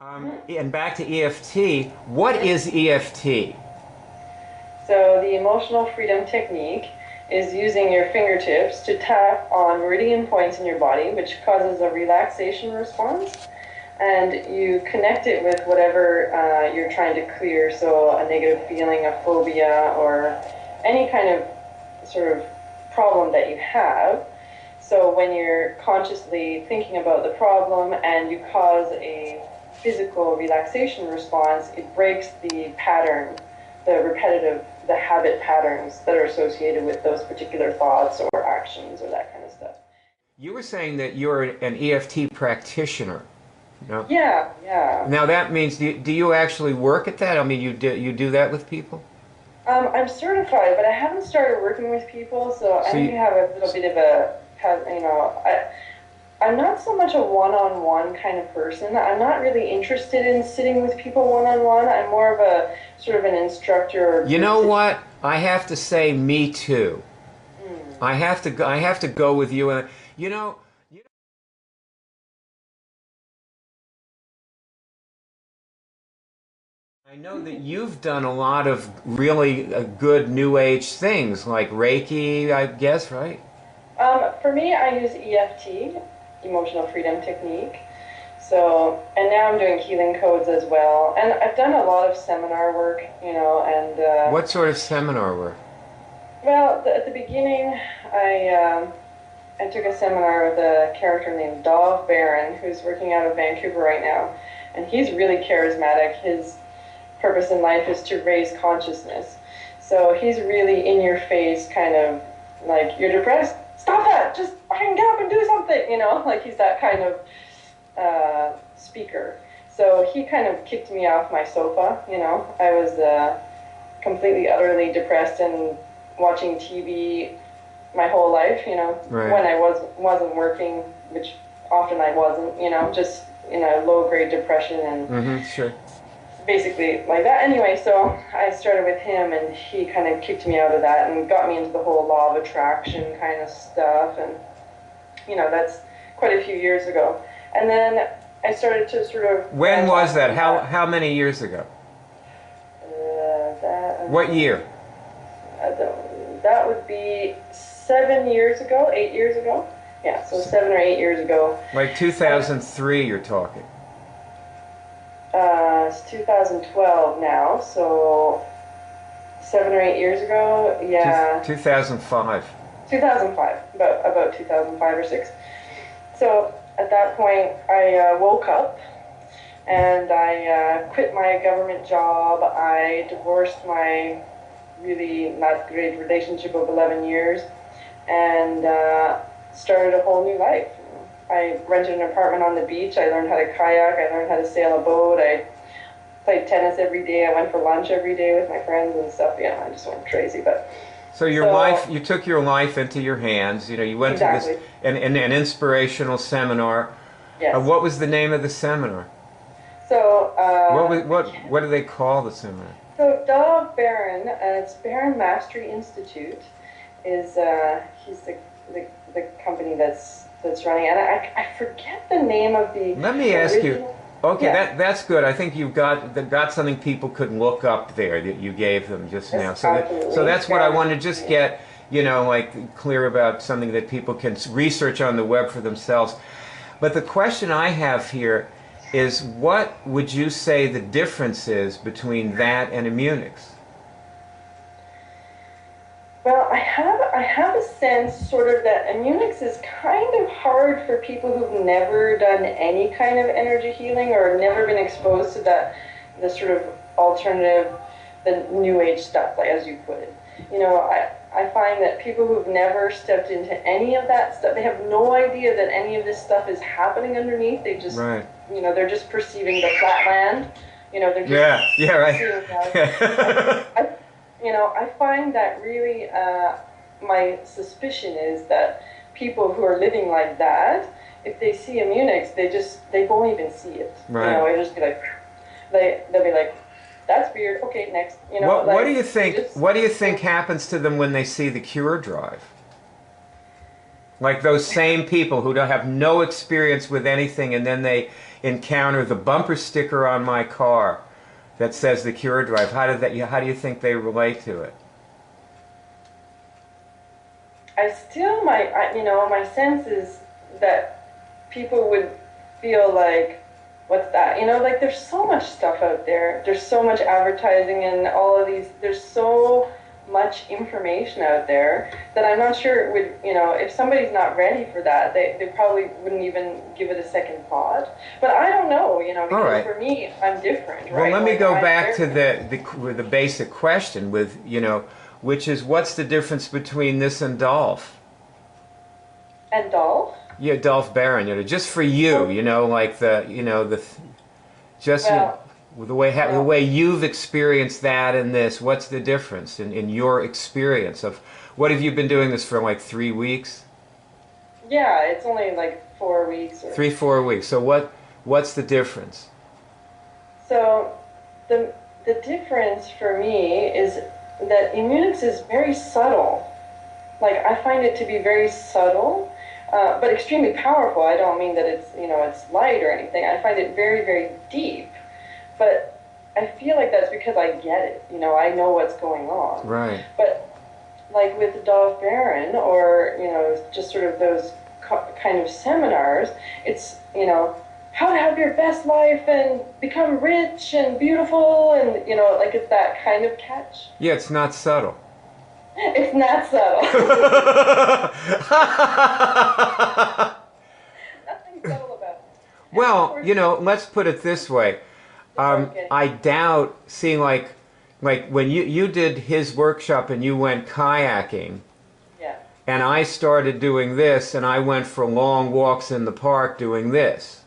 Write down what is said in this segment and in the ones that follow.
And back to EFT, what is EFT? So the emotional freedom technique is using your fingertips to tap on meridian points in your body, which causes a relaxation response, and you connect it with whatever you're trying to clear, so a negative feeling, a phobia, or any kind of sort of problem that you have. So when you're consciously thinking about the problem and you cause a physical relaxation response, it breaks the pattern, the repetitive, the habit patterns that are associated with those particular thoughts or actions or that kind of stuff. You were saying that you're an EFT practitioner. No? Yeah, yeah. Now that means, do you actually work at that? I mean, you do that with people? I'm certified, but I haven't started working with people, so I think I have a little bit of a, I'm not so much a one-on-one kind of person. I'm not really interested in sitting with people one-on-one. I'm more of a sort of an instructor. You know what? I have to say, me too. I have to go with you, and you know. I know that you've done a lot of really good New Age things, like Reiki, I guess, right? For me, I use EFT, Emotional Freedom Technique. So, and now I'm doing healing codes as well. And I've done a lot of seminar work, and... What sort of seminar work? Well, at the beginning, I took a seminar with a character named Dov Barron, who's working out of Vancouver right now. And he's really charismatic. His purpose in life is to raise consciousness. So he's really in your face, kind of like, you're depressed? Stop that! Just fucking get up and do something, like he's that kind of speaker. So he kind of kicked me off my sofa, I was completely, utterly depressed and watching TV my whole life, Right. When I wasn't working, which often I wasn't, just in a low-grade depression and sure. basically like that. Anyway, so I started with him, and he kind of kicked me out of that and got me into the whole law of attraction kind of stuff, and that's quite a few years ago. And then I started to sort of... When was that? How many years ago? What year? That would be 7 years ago, 8 years ago. Yeah, so 7 or 8 years ago. Like 2003, you're talking. It's 2012 now, so 7 or 8 years ago, yeah. 2005. 2005, about 2005 or 6. So at that point, I woke up and I quit my government job. I divorced my really not great relationship of 11 years and started a whole new life. I rented an apartment on the beach. I learned how to kayak. I learned how to sail a boat. I played tennis every day. I went for lunch every day with my friends and stuff. I just went crazy. But so life, you took your life into your hands. You went to this an inspirational seminar. Yes. What was the name of the seminar? So what do they call the seminar? So Dov Barron, it's Barron Mastery Institute, is he's the company that's running it. I forget the name of the... Let me ask you. Okay, yeah. that's good. I think you've got something people could look up there that you gave them just now. So that's what I want to just get, like clear about, something that people can research on the web for themselves. But the question I have here is, what would you say the difference is between that and IMMUNICS? Well, I have a sense sort of that IMMUNICS is kind of hard for people who've never done any kind of energy healing or never been exposed to the sort of alternative, the New Age stuff, like as you put it. I find that people who've never stepped into any of that stuff, they have no idea that any of this stuff is happening underneath. They just, right. They're just perceiving the flat land. They're just right. I find that really, my suspicion is that people who are living like that, if they see IMMUNICS, they won't even see it. Right. It'll just be like, they'll be like, that's weird. Okay, next. What do you think? What do you think happens to them when they see the CureDrive? Like those same people who don't have no experience with anything, and then they encounter the bumper sticker on my car that says the CureDrive, how do you think they relate to it? My sense is that people would feel like, what's that? Like there's so much stuff out there. There's so much advertising and all of these, there's so much information out there that I'm not sure it would, if somebody's not ready for that, they probably wouldn't even give it a second thought. But I don't know, because for me, I'm different, right? Well, let me go back to the basic question with, which is, what's the difference between this and Dolph? And Dolph? Yeah, Dolph Barron, just for you, like the way you've experienced that and this, what's the difference in your experience of, what have you been doing this for, like 3 weeks? Yeah, it's only like 4 weeks. 4 weeks. So what's the difference? So the difference for me is that IMMUNICS is very subtle. Like, I find it to be very subtle, but extremely powerful. I don't mean that it's light or anything. I find it very, very deep. But I feel like that's because I get it. I know what's going on. Right. But like with Dolph Barron or, just sort of those kind of seminars, it's, how to have your best life and become rich and beautiful and, like it's that kind of catch. Yeah, it's not subtle. It's not subtle. Nothing subtle about it. Well, let's put it this way. I doubt seeing like when you did his workshop and you went kayaking, yeah, and I started doing this and I went for long walks in the park doing this,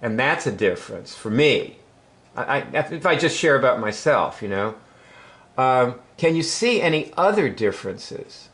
and that's a difference for me. If I just share about myself, can you see any other differences?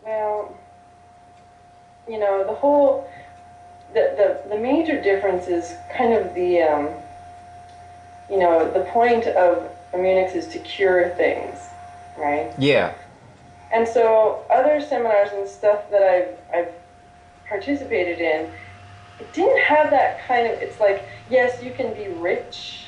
Well, the major difference is kind of the point of IMMUNICS is to cure things, right? Yeah. And so other seminars and stuff that I've participated in, it didn't have that kind of, it's like, yes, you can be rich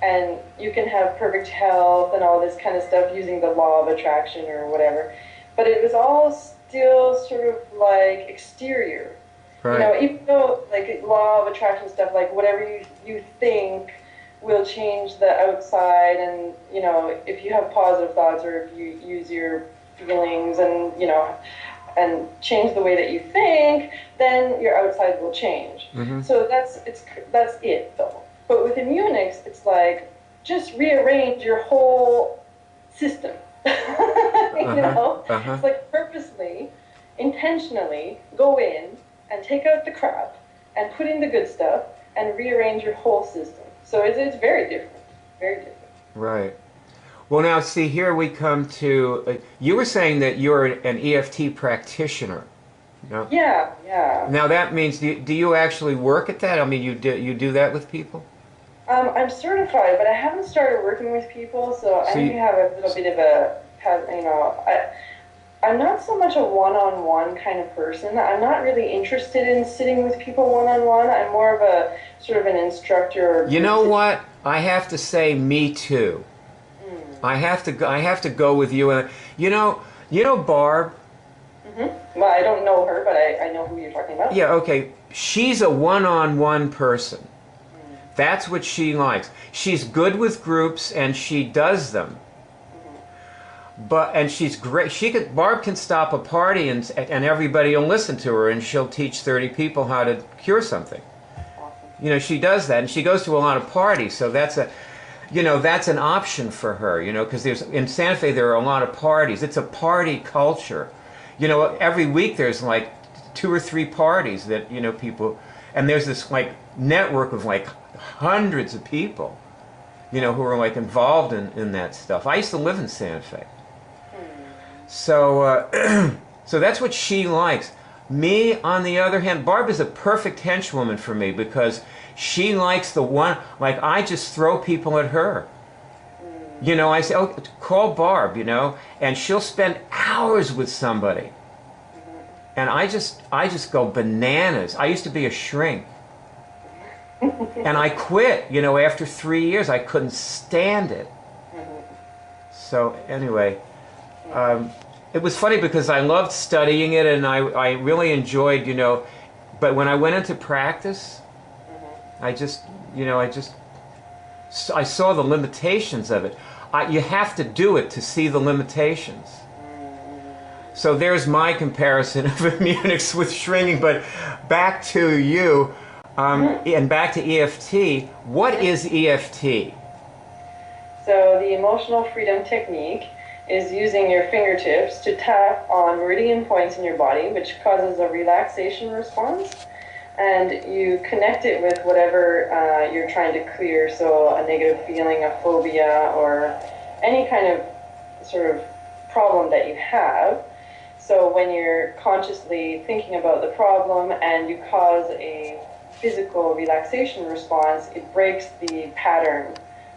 and you can have perfect health and all this kind of stuff using the law of attraction or whatever, but it was all still sort of like exterior. Right. Even though like law of attraction stuff, like whatever you think will change the outside, and if you have positive thoughts or if you use your feelings and and change the way that you think, then your outside will change. Mm-hmm. So that's it though. But with IMMUNICS, it's like just rearrange your whole system. It's like purposely, intentionally go in and take out the crap and put in the good stuff and rearrange your whole system. So it's very different, very different. Right. Well, now, see, here we come to, you were saying that you're an EFT practitioner. Yeah, yeah. Now, that means, do you actually work at that? I mean, you do that with people? I'm certified, but I haven't started working with people, so I think I have a little bit of a, I'm not so much a one-on-one kind of person. I'm not really interested in sitting with people one-on-one. I'm more of a sort of an instructor. You know what? I have to say, me too. I have to go with you. And you know Barb. Mm-hmm. Well, I don't know her, but I know who you're talking about. Yeah. Okay. She's a one-on-one person. That's what she likes. She's good with groups, and she does them. And she's great. Barb can stop a party and everybody will listen to her, and she'll teach 30 people how to cure something. Awesome. She does that, and she goes to a lot of parties. So that's an option for her. Because in Santa Fe there are a lot of parties. It's a party culture. Every week there's like 2 or 3 parties that people, and there's this like network of like hundreds of people, who are like involved in that stuff. I used to live in Santa Fe. So so that's what she likes. Me, on the other hand, Barb is a perfect henchwoman for me because she likes the one, like I just throw people at her. I say, oh, call Barb, and she'll spend hours with somebody. and I just go bananas. I used to be a shrink. And I quit, you know, after 3 years. I couldn't stand it. So anyway, it was funny because I loved studying it, and I really enjoyed, you know, but when I went into practice, I just, you know, I saw the limitations of it. You have to do it to see the limitations. So there's my comparison of IMMUNICS with shrinking. But back to you, and back to EFT. What is EFT? So the emotional freedom technique is using your fingertips to tap on meridian points in your body, which causes a relaxation response, and you connect it with whatever you're trying to clear, so a negative feeling, a phobia, or any kind of sort of problem that you have. So when you're consciously thinking about the problem and you cause a physical relaxation response, it breaks the pattern,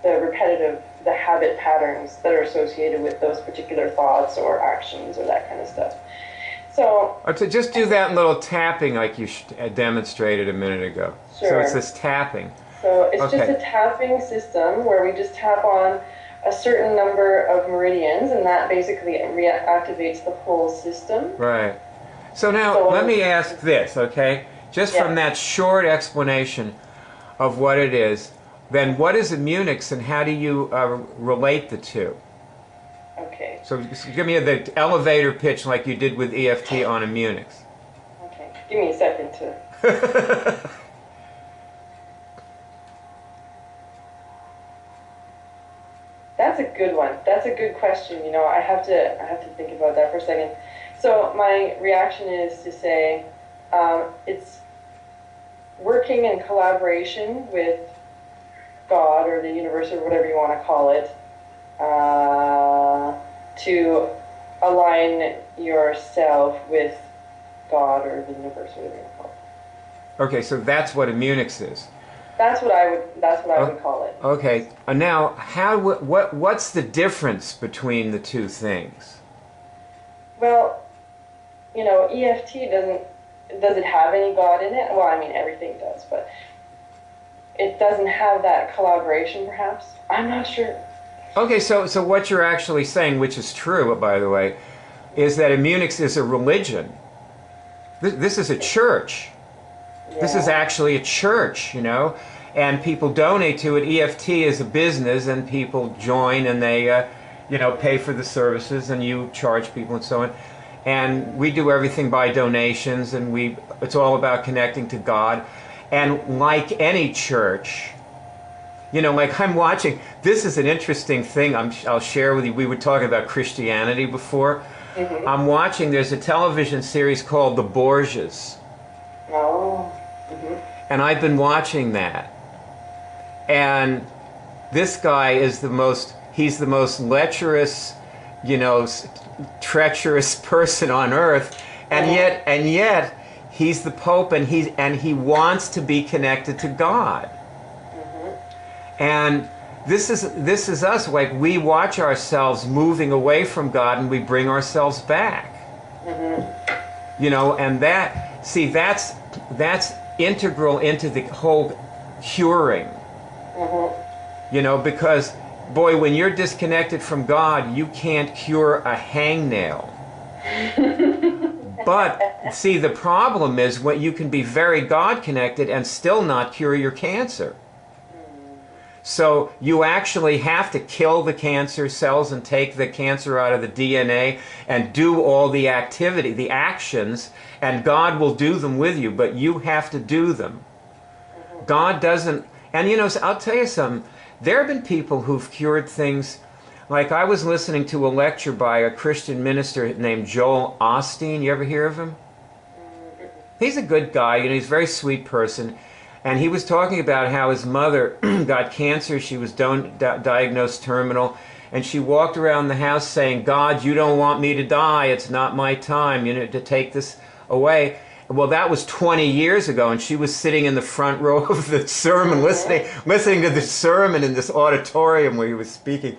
the repetitive, the habit patterns that are associated with those particular thoughts or actions or that kind of stuff. So to just do that little tapping like you demonstrated a minute ago. Sure. So it's this tapping. So it's just a tapping system where we just tap on a certain number of meridians, and that basically reactivates the whole system. Right. So now let me ask this, okay? Just from that short explanation of what it is, then what is IMMUNICS and how do you relate the two? Okay. So just give me the elevator pitch like you did with EFT on IMMUNICS. Okay. Give me a second to... That's a good one. That's a good question. You know, I have to think about that for a second. So my reaction is to say it's working in collaboration with God or the universe or whatever you want to call it to align yourself with God or the universe or whatever you want to call it. Okay, so that's what IMMUNICS is. That's what I would call it. Okay. Now, what's the difference between the two things? Well, you know, EFT does it have any God in it? Well, I mean, everything does, but it doesn't have that collaboration, perhaps. I'm not sure. Okay, so what you're actually saying, which is true, by the way, is that IMMUNICS is a religion. This is a church. Yeah. This is actually a church, you know, and people donate to it. EFT is a business, and people join, and they, you know, pay for the services, and you charge people and so on. And we do everything by donations, and it's all about connecting to God. And like any church, you know, like I'm watching, this is an interesting thing I'll share with you. We were talking about Christianity before. Mm-hmm. I'm watching, there's a television series called The Borgias. Oh. Mm-hmm. And I've been watching that. And this guy is he's the most lecherous, you know, treacherous person on earth. And yet he's the Pope, and he wants to be connected to God. Mm-hmm. And this is us. Like, we watch ourselves moving away from God, and we bring ourselves back. Mm-hmm. You know, and that's integral into the whole curing. Mm-hmm. You know, because boy, when you're disconnected from God, you can't cure a hangnail. But see, the problem is when you can be very God connected and still not cure your cancer. So you actually have to kill the cancer cells and take the cancer out of the DNA and do all the activity, the actions, and God will do them with you, but you have to do them. God doesn't, and you know, I'll tell you something, there have been people who've cured things. Like, I was listening to a lecture by a Christian minister named Joel Osteen. You ever hear of him? He's a good guy, you know, he's a very sweet person. And he was talking about how his mother got cancer. She was diagnosed terminal. And she walked around the house saying, God, you don't want me to die. It's not my time, you know, to take this away. Well, that was 20 years ago, and she was sitting in the front row of the sermon, listening to the sermon in this auditorium where he was speaking.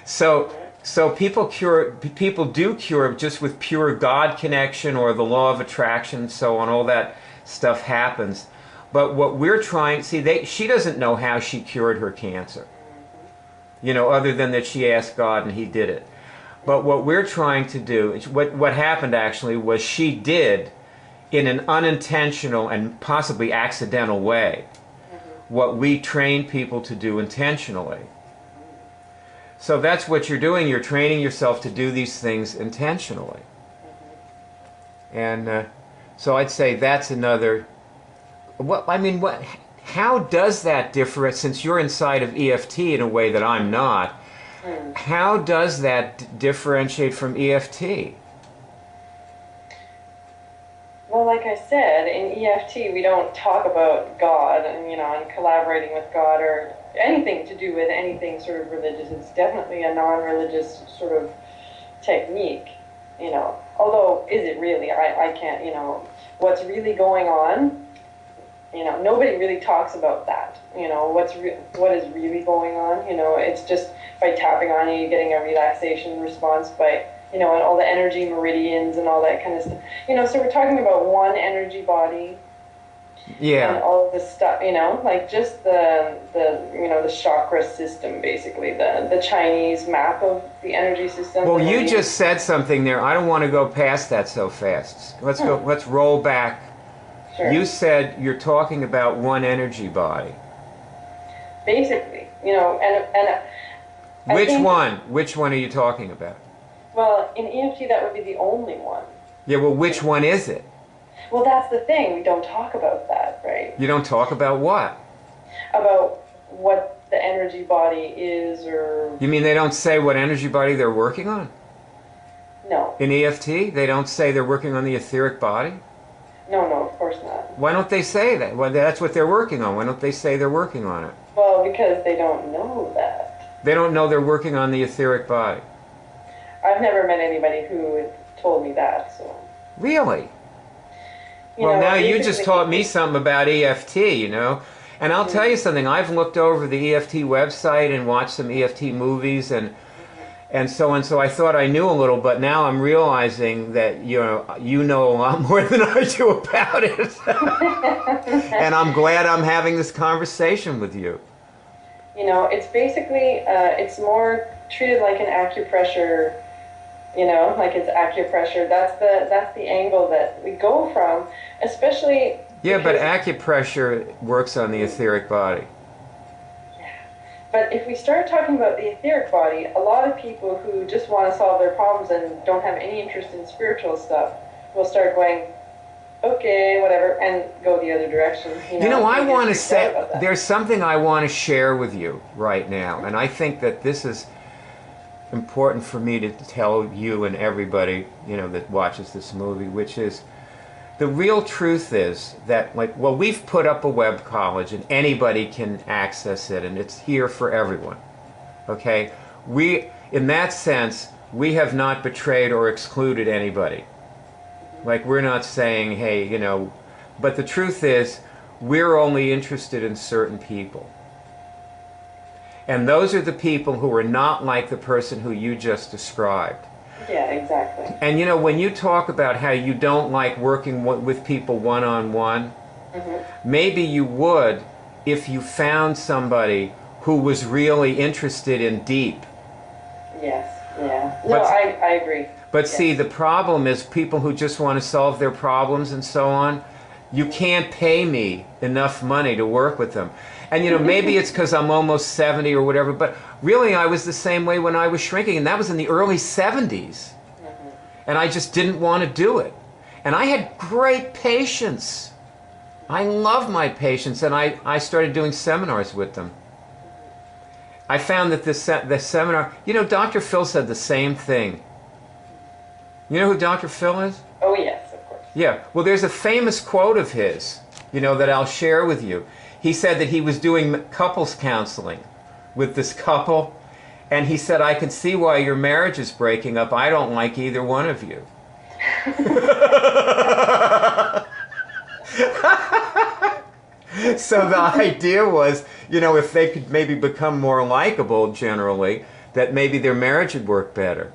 So So people do cure just with pure God connection or the law of attraction, so on. All that stuff happens. But what we're trying, she doesn't know how she cured her cancer, other than that she asked God and He did it. But what we're trying to do, what happened actually was she did, in an unintentional and possibly accidental way, what we train people to do intentionally. So that's what you're doing. You're training yourself to do these things intentionally. And so I'd say that's another. How does that differ? Since you're inside of EFT in a way that I'm not, how does that differentiate from EFT? Well, like I said, in EFT we don't talk about God and and collaborating with God or anything to do with anything sort of religious. It's definitely a non-religious sort of technique, Although, is it really? I can't, what's really going on? Nobody really talks about that. What is really going on? It's just by tapping on it, you're getting a relaxation response by, and all the energy meridians and all that kind of stuff. So we're talking about one energy body. Yeah. And all of this stuff, like just the chakra system, basically, the Chinese map of the energy system. Well, you just said something there. I don't want to go past that so fast. Let's roll back. Sure. You said you're talking about one energy body. Basically, and Which one are you talking about? Well, in EFT, that would be the only one. Yeah, well, which one is it? Well, that's the thing. We don't talk about that, right? You don't talk about what? About what the energy body is, or... You mean they don't say what energy body they're working on? No. In EFT, they don't say they're working on the etheric body? No, of course not. Why don't they say that? Well, that's what they're working on. Why don't they say they're working on it? Well, because they don't know that. They don't know they're working on the etheric body. I've never met anybody who told me that, so... Really? Well, now you just taught me something about EFT, And I'll tell you something. I've looked over the EFT website and watched some EFT movies and so on. So I thought I knew a little, but now I'm realizing that you know a lot more than I do about it. And I'm glad I'm having this conversation with you. It's basically it's more treated like an acupressure. Like it's acupressure. That's the angle that we go from, especially. Yeah, but acupressure works on the etheric body. Yeah, but if we start talking about the etheric body, a lot of people who just want to solve their problems and don't have any interest in spiritual stuff will start going, okay, whatever, and go the other direction. I want to say there's something I want to share with you right now, and I think that this is important for me to tell you and everybody that watches this movie, which is the real truth is that we've put up a web college and anybody can access it and it's here for everyone. Okay, in that sense we have not betrayed or excluded anybody. We're not saying, hey, but the truth is we're only interested in certain people. And those are the people who are not like the person who you just described. Yeah, exactly. And when you talk about how you don't like working with people one-on-one, maybe you would if you found somebody who was really interested in deep. Yes, yeah. No, I agree. But yes. See, the problem is people who just want to solve their problems and so on, you can't pay me enough money to work with them. And maybe it's because I'm almost 70 or whatever, but really I was the same way when I was shrinking, and that was in the early 70s. And I just didn't want to do it. And I had great patience. I love my patients, and I started doing seminars with them. I found that the seminar, Dr. Phil said the same thing. You know who Dr. Phil is? Oh, yes, of course. Yeah. Well, there's a famous quote of his, that I'll share with you. He said that he was doing couples counseling with this couple, and he said, I can see why your marriage is breaking up. I don't like either one of you. So the idea was, if they could maybe become more likable generally, that maybe their marriage would work better.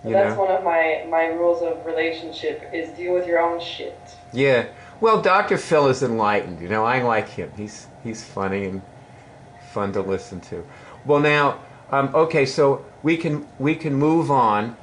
So that's one of my rules of relationship is deal with your own shit. Yeah. Well, Dr. Phil is enlightened. You know, I like him. He's funny and fun to listen to. Well, now, okay, so we can move on.